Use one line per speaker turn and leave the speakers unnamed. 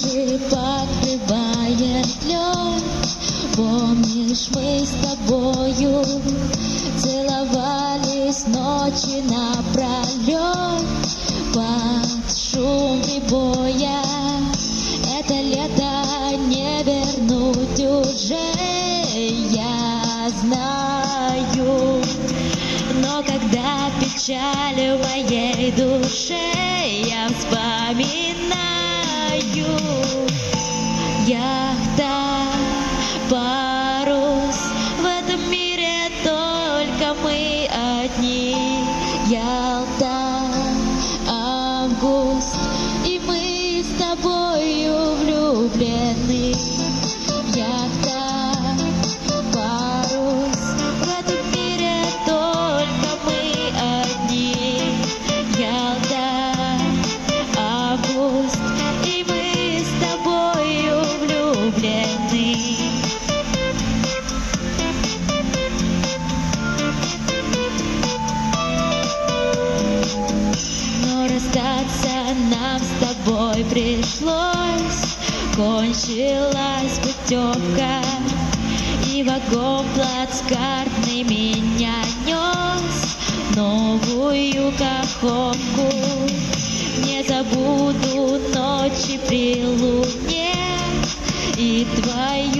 Крыши покрывает лед. Помнишь, мы с тобою целовались ночи напролет под шум прибоя. Это лето не вернуть уже, я знаю. Но когда печаль в моей душе, я вспоминаю. Яхта, парус, в этом мире только мы одни. Ялта, август, и мы с тобою влюблены. Яхта, парус, в этом мире только мы одни. Ялта, август, и мы с тобою влюблены. Но расстаться нам с тобой пришлось. Кончилась путевка, и вагон плацкартный меня нес в новую Каховку. Не забуду ночи при луне и твою